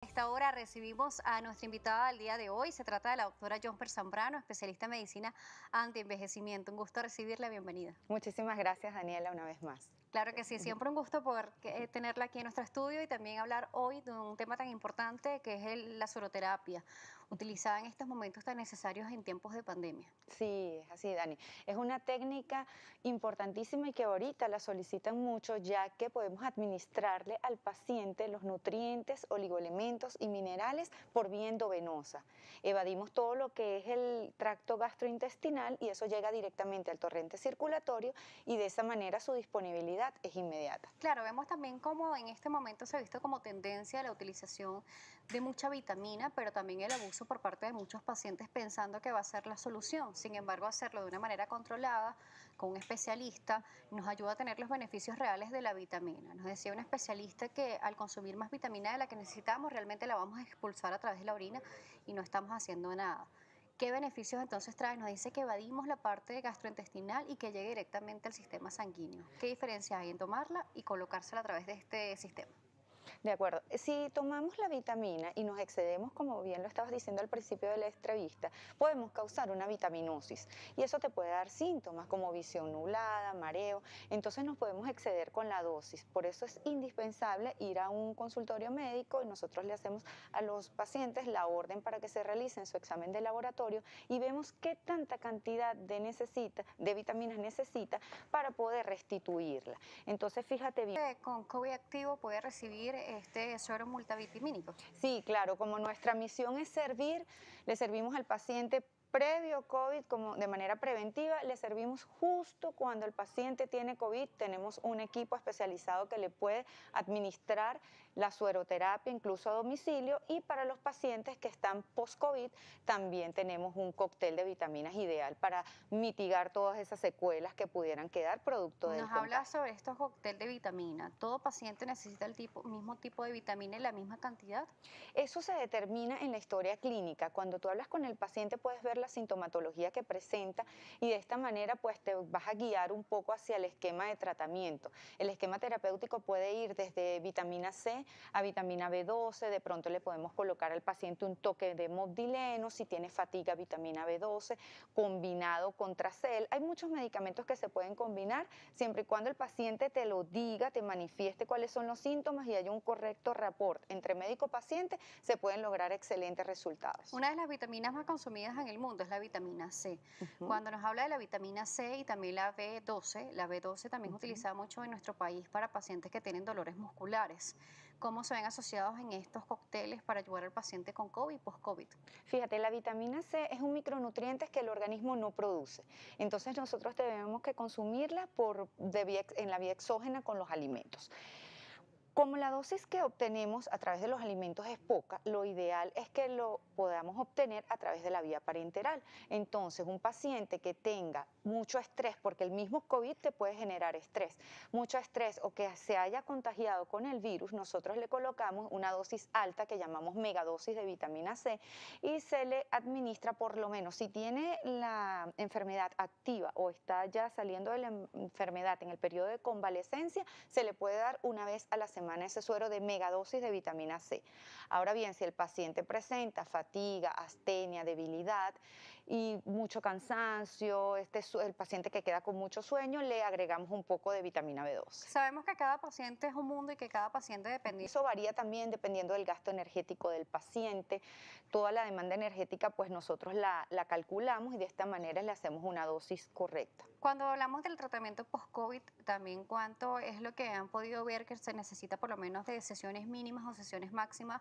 A esta hora recibimos a nuestra invitada del día de hoy. Se trata de la doctora Jomper Zambrano, especialista en medicina antienvejecimiento. Un gusto recibirla, bienvenida. Muchísimas gracias, Daniela, una vez más. Claro que sí, siempre un gusto poder tenerla aquí en nuestro estudio y también hablar hoy de un tema tan importante que es la soroterapia, utilizada en estos momentos tan necesarios en tiempos de pandemia. Sí, es así, Dani. Es una técnica importantísima y que ahorita la solicitan mucho, ya que podemos administrarle al paciente los nutrientes, oligoelementos y minerales por vía endovenosa. Evadimos todo lo que es el tracto gastrointestinal y eso llega directamente al torrente circulatorio y de esa manera su disponibilidad es inmediata. Claro, vemos también cómo en este momento se ha visto como tendencia la utilización de mucha vitamina, pero también el abuso por parte de muchos pacientes pensando que va a ser la solución. Sin embargo, hacerlo de una manera controlada, con un especialista, nos ayuda a tener los beneficios reales de la vitamina. Nos decía un especialista que al consumir más vitamina de la que necesitamos, realmente la vamos a expulsar a través de la orina y no estamos haciendo nada. ¿Qué beneficios entonces trae? Nos dice que evadimos la parte gastrointestinal y que llegue directamente al sistema sanguíneo. ¿Qué diferencia hay en tomarla y colocársela a través de este sistema? De acuerdo. Si tomamos la vitamina y nos excedemos, como bien lo estabas diciendo al principio de la entrevista, podemos causar una vitaminosis y eso te puede dar síntomas como visión nublada, mareo. Entonces nos podemos exceder con la dosis. Por eso es indispensable ir a un consultorio médico y nosotros le hacemos a los pacientes la orden para que se realicen su examen de laboratorio y vemos qué tanta cantidad de vitaminas necesita para poder restituirla. Entonces fíjate bien. Con COVID activo puede recibir este suero multivitamínico. Sí, claro, como nuestra misión es servir, le servimos al paciente previo COVID como de manera preventiva, le servimos justo cuando el paciente tiene COVID, tenemos un equipo especializado que le puede administrar la sueroterapia incluso a domicilio y para los pacientes que están post-COVID también tenemos un cóctel de vitaminas ideal para mitigar todas esas secuelas que pudieran quedar producto del Nos habla contagio. sobre estos cócteles de vitamina. ¿Todo paciente necesita mismo tipo de vitamina en la misma cantidad? Eso se determina en la historia clínica. Cuando tú hablas con el paciente puedes ver la sintomatología que presenta y de esta manera pues te vas a guiar un poco hacia el esquema de tratamiento. El esquema terapéutico puede ir desde vitamina C a vitamina B12, de pronto le podemos colocar al paciente un toque de modileno, si tiene fatiga vitamina B12, combinado con Tracel. Hay muchos medicamentos que se pueden combinar siempre y cuando el paciente te lo diga, te manifieste cuáles son los síntomas y haya un correcto rapport entre médico-paciente, se pueden lograr excelentes resultados. Una de las vitaminas más consumidas en el mundo es la vitamina C. Ujú, Cuando nos habla de la vitamina C y también la B12 también es ujú. utilizada mucho en nuestro país para pacientes que tienen dolores musculares. ¿Cómo se ven asociados en estos cócteles para ayudar al paciente con COVID y post-COVID? Fíjate, la vitamina C es un micronutriente que el organismo no produce. Entonces nosotros tenemos que consumirla en la vía exógena con los alimentos. Como la dosis que obtenemos a través de los alimentos es poca, lo ideal es que lo podamos obtener a través de la vía parenteral. Entonces, un paciente que tenga mucho estrés, porque el mismo COVID te puede generar estrés, mucho estrés o que se haya contagiado con el virus, nosotros le colocamos una dosis alta que llamamos megadosis de vitamina C y se le administra por lo menos, si tiene la enfermedad activa o está ya saliendo de la enfermedad en el periodo de convalecencia, se le puede dar una vez a la semana ese suero de megadosis de vitamina C. Ahora bien, si el paciente presenta fatiga, astenia, debilidad y mucho cansancio, el paciente que queda con mucho sueño, le agregamos un poco de vitamina B12. Sabemos que cada paciente es un mundo y que cada paciente depende. Eso varía también dependiendo del gasto energético del paciente. Toda la demanda energética, pues nosotros la calculamos y de esta manera le hacemos una dosis correcta. Cuando hablamos del tratamiento post-COVID, también cuánto es lo que han podido ver que se necesita por lo menos de sesiones mínimas o sesiones máximas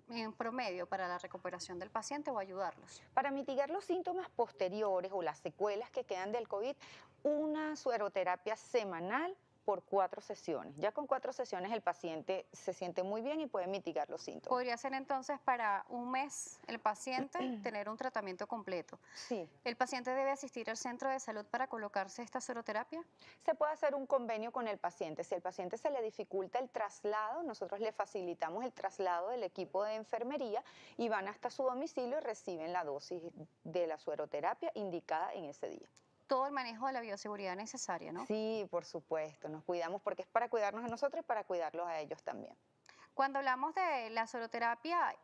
en promedio para la recuperación del paciente o ayudarlos. Para mitigar los síntomas posteriores o las secuelas que quedan del COVID, una sueroterapia semanal por 4 sesiones. Ya con 4 sesiones el paciente se siente muy bien y puede mitigar los síntomas. Podría ser entonces para un mes el paciente tener un tratamiento completo. Sí, ¿El paciente debe asistir al centro de salud para colocarse esta seroterapia? se puede hacer un convenio con el paciente. Si al paciente se le dificulta el traslado, nosotros le facilitamos el traslado del equipo de enfermería y van hasta su domicilio y reciben la dosis de la sueroterapia indicada en ese día. Todo el manejo de la bioseguridad necesaria, ¿no? Sí, por supuesto, nos cuidamos porque es para cuidarnos a nosotros y para cuidarlos a ellos también. Cuando hablamos de la soloterapia,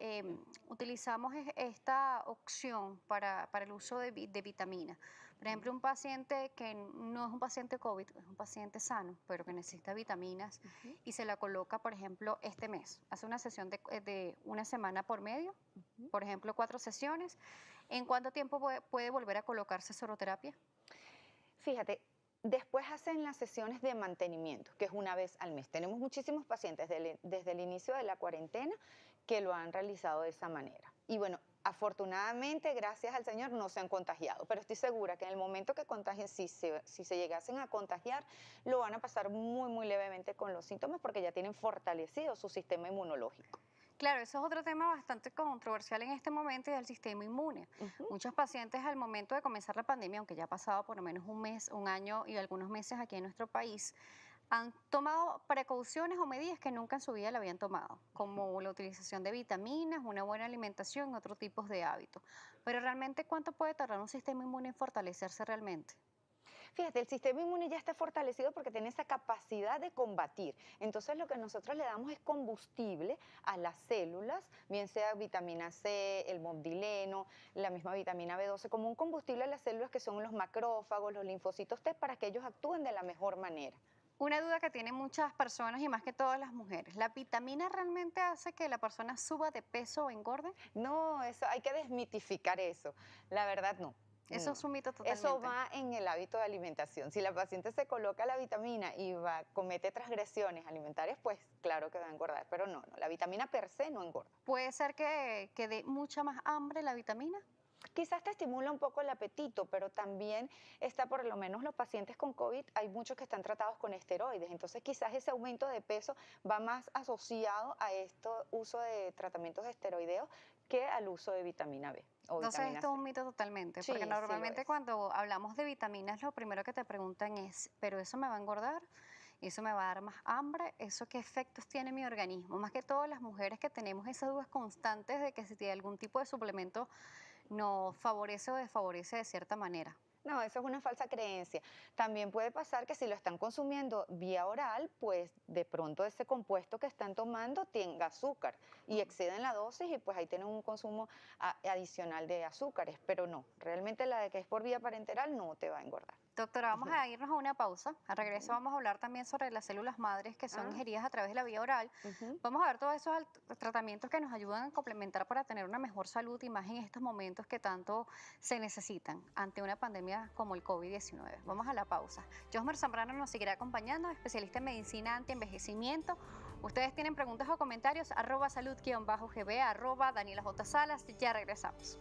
utilizamos esta opción para el uso de vitaminas. Por ejemplo, un paciente que no es un paciente COVID, es un paciente sano, pero que necesita vitaminas Ujú, y se la coloca, por ejemplo, este mes. Hace una sesión de una semana por medio, ujú. por ejemplo, 4 sesiones. ¿En cuánto tiempo puede volver a colocarse soloterapia? Fíjate, después hacen las sesiones de mantenimiento, que es una vez al mes. Tenemos muchísimos pacientes desde el inicio de la cuarentena que lo han realizado de esa manera. Y bueno, afortunadamente, gracias al Señor, no se han contagiado, pero estoy segura que en el momento que contagien, si se llegasen a contagiar, lo van a pasar muy, muy levemente con los síntomas porque ya tienen fortalecido su sistema inmunológico. Claro, eso es otro tema bastante controversial en este momento y es el sistema inmune. Ujú. Muchos pacientes al momento de comenzar la pandemia, aunque ya ha pasado por lo menos un mes, un año y algunos meses aquí en nuestro país, han tomado precauciones o medidas que nunca en su vida la habían tomado, como la utilización de vitaminas, una buena alimentación, otros tipos de hábitos. Pero realmente, ¿cuánto puede tardar un sistema inmune en fortalecerse realmente? Fíjate, el sistema inmune ya está fortalecido porque tiene esa capacidad de combatir. Entonces lo que nosotros le damos es combustible a las células, bien sea vitamina C, el mondileno, la misma vitamina B12, como un combustible a las células que son los macrófagos, los linfocitos T, para que ellos actúen de la mejor manera. Una duda que tienen muchas personas y más que todas las mujeres, ¿la vitamina realmente hace que la persona suba de peso o engorde? No, eso hay que desmitificar eso. La verdad, no. Eso No. es un mito Eso totalmente. va en el hábito de alimentación. Si la paciente se coloca la vitamina y comete transgresiones alimentarias, pues claro que va a engordar. Pero no, no, la vitamina per se no engorda. Puede ser que dé mucha más hambre la vitamina. Quizás te estimula un poco el apetito, pero también está, por lo menos los pacientes con COVID, hay muchos que están tratados con esteroides. Entonces quizás ese aumento de peso va más asociado a este uso de tratamientos esteroideos que al uso de vitamina B o Entonces vitamina esto es C. un mito totalmente, porque Sí, sí lo normalmente es. cuando hablamos de vitaminas lo primero que te preguntan es, ¿pero eso me va a engordar? ¿Eso me va a dar más hambre? ¿Eso qué efectos tiene en mi organismo? Más que todo las mujeres que tenemos esas dudas constantes de que si tiene algún tipo de suplemento nos favorece o desfavorece de cierta manera. No, eso es una falsa creencia. También puede pasar que si lo están consumiendo vía oral, pues de pronto ese compuesto que están tomando tenga azúcar y exceden la dosis y pues ahí tienen un consumo adicional de azúcares. Pero no, realmente la de que es por vía parenteral no te va a engordar. Doctora, vamos a irnos a una pausa. Al regreso Ujú. vamos a hablar también sobre las células madres que son Ah, ingeridas a través de la vía oral. ujú. Vamos a ver todos esos tratamientos que nos ayudan a complementar para tener una mejor salud y más en estos momentos que tanto se necesitan ante una pandemia como el COVID-19. Vamos a la pausa. Josmer Zambrano nos seguirá acompañando, especialista en medicina anti-envejecimiento. Ustedes tienen preguntas o comentarios, @salud_gb, @Daniela J. Salas. Ya regresamos.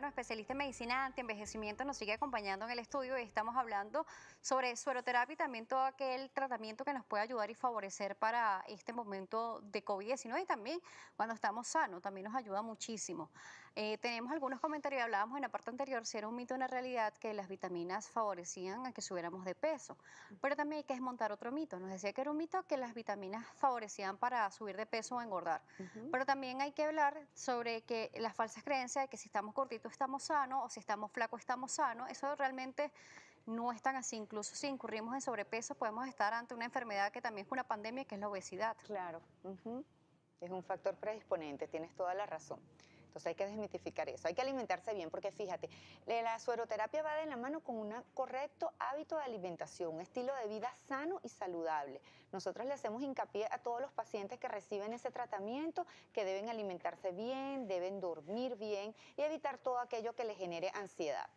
Especialista en medicina anti-envejecimiento nos sigue acompañando en el estudio y estamos hablando sobre sueroterapia y también todo aquel tratamiento que nos puede ayudar y favorecer para este momento de COVID-19 y también cuando estamos sanos, también nos ayuda muchísimo. Tenemos algunos comentarios, hablábamos en la parte anterior si era un mito o una realidad que las vitaminas favorecían a que subiéramos de peso, pero también hay que desmontar otro mito. Nos decía que era un mito que las vitaminas favorecían para subir de peso o engordar. Ujú. Pero también hay que hablar sobre que las falsas creencias de que si estamos cortitos estamos sanos o si estamos flacos estamos sanos, eso realmente no es tan así. Incluso si incurrimos en sobrepeso podemos estar ante una enfermedad que también es una pandemia, que es la obesidad. Claro, ujú. Es un factor predisponente, tienes toda la razón. Entonces hay que desmitificar eso, hay que alimentarse bien, porque fíjate, la sueroterapia va de la mano con un correcto hábito de alimentación, un estilo de vida sano y saludable. Nosotros le hacemos hincapié a todos los pacientes que reciben ese tratamiento que deben alimentarse bien, deben dormir bien y evitar todo aquello que les genere ansiedad.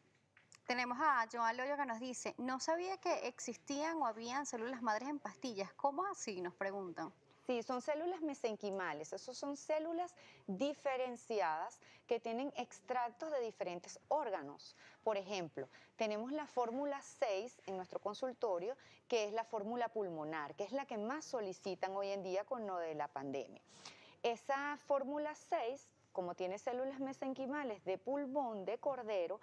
Tenemos a Joan Loyo que nos dice, no sabía que existían o habían células madres en pastillas. ¿Cómo así? Nos preguntan. Sí, son células mesenquimales, esos son células diferenciadas que tienen extractos de diferentes órganos. Por ejemplo, tenemos la fórmula 6 en nuestro consultorio, que es la fórmula pulmonar, que es la que más solicitan hoy en día con lo de la pandemia. Esa fórmula 6, como tiene células mesenquimales de pulmón de cordero,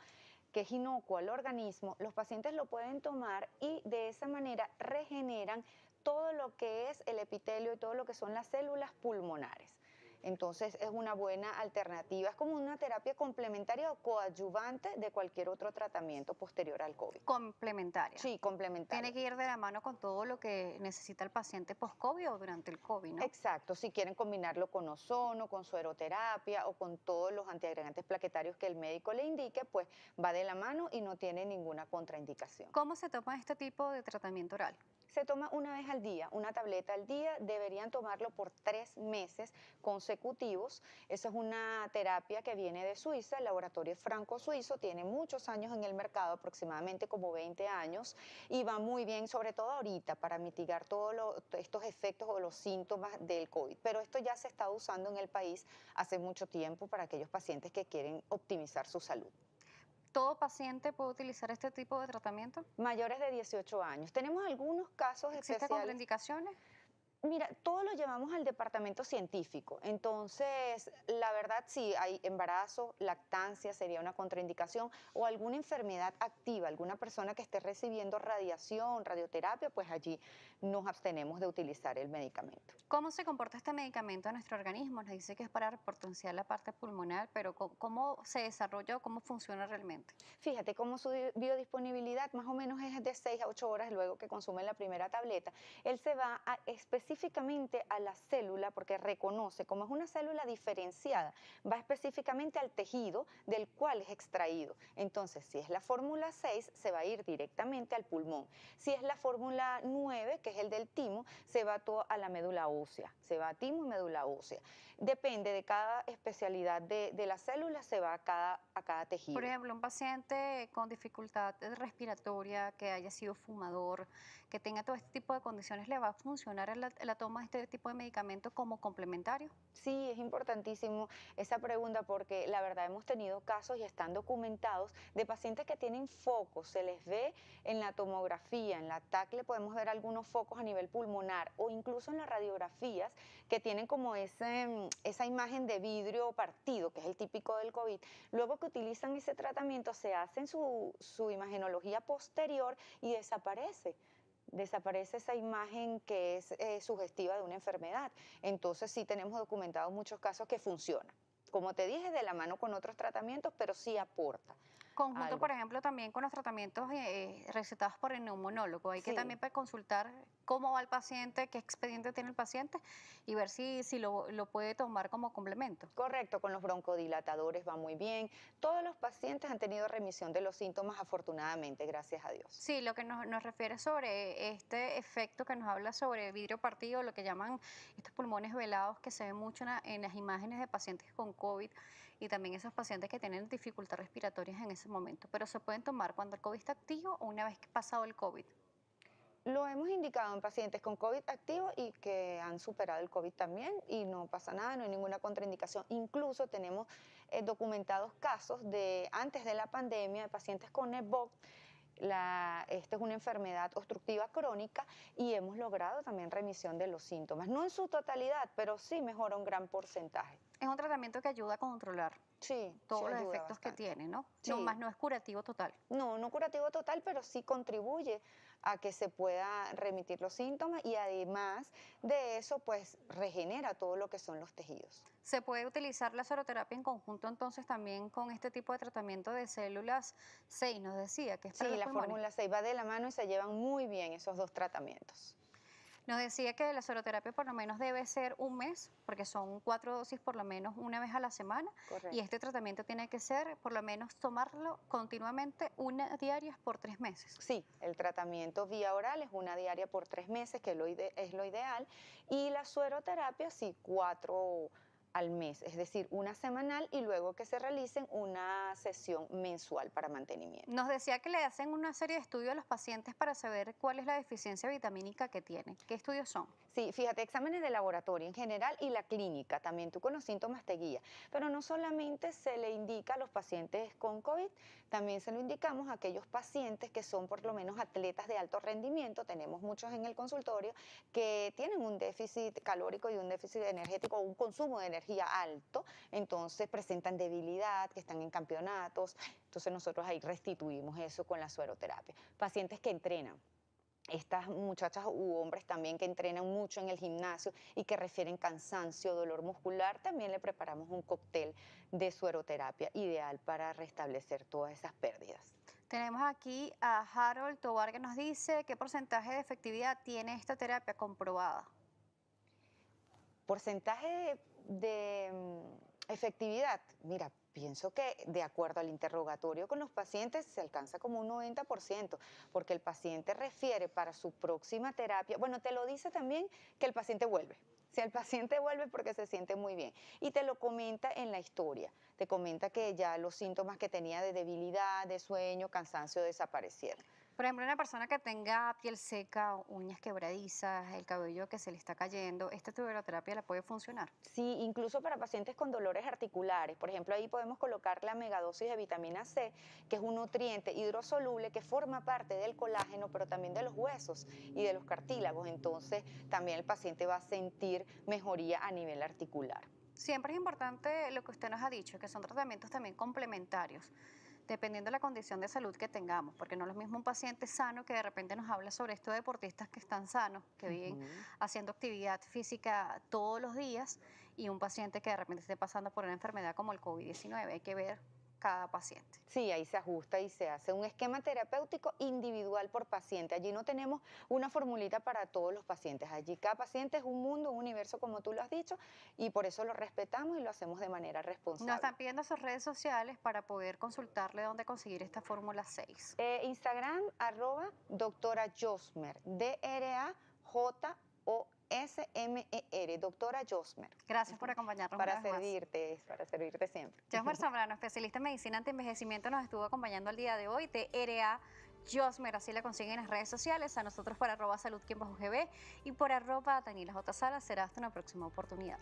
que es inocuo al organismo, los pacientes lo pueden tomar y de esa manera regeneran todo lo que es el epitelio y todo lo que son las células pulmonares. Entonces es una buena alternativa, es como una terapia complementaria o coadyuvante de cualquier otro tratamiento posterior al COVID. Complementaria. Sí, Tiene complementaria. que ir de la mano con todo lo que necesita el paciente post-COVID o durante el COVID, ¿no? Exacto, si quieren combinarlo con ozono, con sueroterapia o con todos los antiagregantes plaquetarios que el médico le indique, pues va de la mano y no tiene ninguna contraindicación. ¿Cómo se toma este tipo de tratamiento oral? Se toma una vez al día, una tableta al día, deberían tomarlo por 3 meses consecutivos. Esa es una terapia que viene de Suiza, el laboratorio es franco-suizo, tiene muchos años en el mercado, aproximadamente como 20 años, y va muy bien, sobre todo ahorita, para mitigar todos estos efectos o los síntomas del COVID. Pero esto ya se está usando en el país hace mucho tiempo para aquellos pacientes que quieren optimizar su salud. ¿Todo paciente puede utilizar este tipo de tratamiento? Mayores de 18 años. Tenemos algunos casos ¿Existen especiales. contraindicaciones? Mira, todo lo llevamos al departamento científico. Entonces, la verdad, sí, hay embarazo, lactancia sería una contraindicación o alguna enfermedad activa, alguna persona que esté recibiendo radiación, radioterapia, pues allí nos abstenemos de utilizar el medicamento. ¿Cómo se comporta este medicamento en nuestro organismo? Nos dice que es para repotenciar la parte pulmonar, pero ¿cómo se desarrolla o cómo funciona realmente? Fíjate cómo su biodisponibilidad más o menos es de 6 a 8 horas luego que consume la primera tableta. Él se va específicamente a la célula porque reconoce, como es una célula diferenciada, va específicamente al tejido del cual es extraído. Entonces, si es la fórmula 6, se va a ir directamente al pulmón. Si es la fórmula 9, que es el del timo, se va todo a la médula ósea. Se va a timo y médula ósea. Depende de cada especialidad de la célula, se va a cada Por tejido. ejemplo, un paciente con dificultad respiratoria, que haya sido fumador, que tenga todo este tipo de condiciones, ¿le va a funcionar la toma de este tipo de medicamentos como complementario? Sí, es importantísimo esa pregunta porque la verdad hemos tenido casos y están documentados de pacientes que tienen focos, se les ve en la tomografía, en la TAC le podemos ver algunos focos a nivel pulmonar o incluso en las radiografías que tienen como esa imagen de vidrio partido, que es el típico del COVID. Luego que utilizan ese tratamiento se hacen su imagenología posterior y desaparece esa imagen que es sugestiva de una enfermedad. Entonces sí tenemos documentados muchos casos que funcionan. Como te dije, de la mano con otros tratamientos, pero sí aporta Conjunto, algo. por ejemplo, también con los tratamientos recetados por el neumonólogo. Hay que Sí, también consultar cómo va el paciente, qué expediente tiene el paciente y ver si lo puede tomar como complemento. correcto, con los broncodilatadores va muy bien. Todos los pacientes han tenido remisión de los síntomas, afortunadamente, gracias a Dios. Sí, lo que nos refiere sobre este efecto que nos habla sobre vidrio partido, lo que llaman estos pulmones velados que se ven mucho en las imágenes de pacientes con COVID y también esos pacientes que tienen dificultad respiratorias en ese momento. Pero se pueden tomar cuando el COVID está activo o una vez que pasado el COVID. Lo hemos indicado en pacientes con COVID activo y que han superado el COVID también y no pasa nada, no hay ninguna contraindicación. Incluso tenemos documentados casos de antes de la pandemia de pacientes con EBOC. Esta es una enfermedad obstructiva crónica y hemos logrado también remisión de los síntomas. No en su totalidad, pero sí mejora un gran porcentaje. Es un tratamiento que ayuda a controlar Sí, sí todos los ayuda efectos que bastante. tiene, ¿no? No, Sí, más no es curativo total. no, no curativo total, pero sí contribuye a que se pueda remitir los síntomas y además de eso, pues regenera todo lo que son los tejidos. Se puede utilizar la soroterapia en conjunto entonces también con este tipo de tratamiento de células 6, nos decía, que es para Sí, los la pulmones. fórmula 6 va de la mano y se llevan muy bien esos dos tratamientos. Nos decía que la soroterapia por lo menos debe ser un mes, porque son 4 dosis por lo menos una vez a la semana, y Correcto. este tratamiento tiene que ser por lo menos tomarlo continuamente una diaria por 3 meses. Sí, el tratamiento vía oral es una diaria por 3 meses, que es lo ideal, y la sueroterapia sí, 4 al mes, es decir, una semanal y luego que se realicen una sesión mensual para mantenimiento. Nos decía que le hacen una serie de estudios a los pacientes para saber cuál es la deficiencia vitamínica que tienen. ¿Qué estudios son? Sí, fíjate, exámenes de laboratorio en general y la clínica, también tú con los síntomas te guía, pero no solamente se le indica a los pacientes con COVID, también se lo indicamos a aquellos pacientes que son por lo menos atletas de alto rendimiento, tenemos muchos en el consultorio que tienen un déficit calórico y un déficit energético o un consumo de energía alto, entonces presentan debilidad, que están en campeonatos, entonces nosotros ahí restituimos eso con la sueroterapia. Pacientes que entrenan Estas muchachas u hombres también que entrenan mucho en el gimnasio y que refieren cansancio, dolor muscular, también le preparamos un cóctel de sueroterapia ideal para restablecer todas esas pérdidas. Tenemos aquí a Harold Tobar que nos dice qué porcentaje de efectividad tiene esta terapia comprobada. Porcentaje de efectividad. Mira, pienso que de acuerdo al interrogatorio con los pacientes se alcanza como un 90%, porque el paciente refiere para su próxima terapia, bueno, te lo dice también que el paciente vuelve. Si el paciente vuelve porque se siente muy bien y te lo comenta en la historia, te comenta que ya los síntomas que tenía de debilidad, de sueño, cansancio desaparecieron. Por ejemplo, una persona que tenga piel seca, uñas quebradizas, el cabello que se le está cayendo, ¿esta tuberoterapia la puede funcionar? Sí, incluso para pacientes con dolores articulares. Por ejemplo, ahí podemos colocar la megadosis de vitamina C, que es un nutriente hidrosoluble que forma parte del colágeno, pero también de los huesos y de los cartílagos. Entonces, también el paciente va a sentir mejoría a nivel articular. Siempre es importante lo que usted nos ha dicho, que son tratamientos también complementarios, dependiendo de la condición de salud que tengamos, porque no es lo mismo un paciente sano que de repente nos habla sobre estos deportistas que están sanos, que viven Ujú. haciendo actividad física todos los días, y un paciente que de repente esté pasando por una enfermedad como el COVID-19. Hay que ver cada paciente. Sí, ahí se ajusta y se hace un esquema terapéutico individual por paciente. Allí no tenemos una formulita para todos los pacientes. Allí cada paciente es un mundo, un universo, como tú lo has dicho, y por eso lo respetamos y lo hacemos de manera Nos responsable. están pidiendo sus redes sociales para poder consultarle dónde conseguir esta fórmula 6. Instagram, doctora Josmer, Drajosmer, doctora Josmer. Gracias por acompañarnos una Para vez más. para servirte siempre. Josmer Zambrano, especialista en medicina anti-envejecimiento, nos estuvo acompañando el día de hoy de RA Josmer, así la consiguen en las redes sociales, a nosotros por @salud_gb y por @Daniela J. Sala. Será hasta una próxima oportunidad.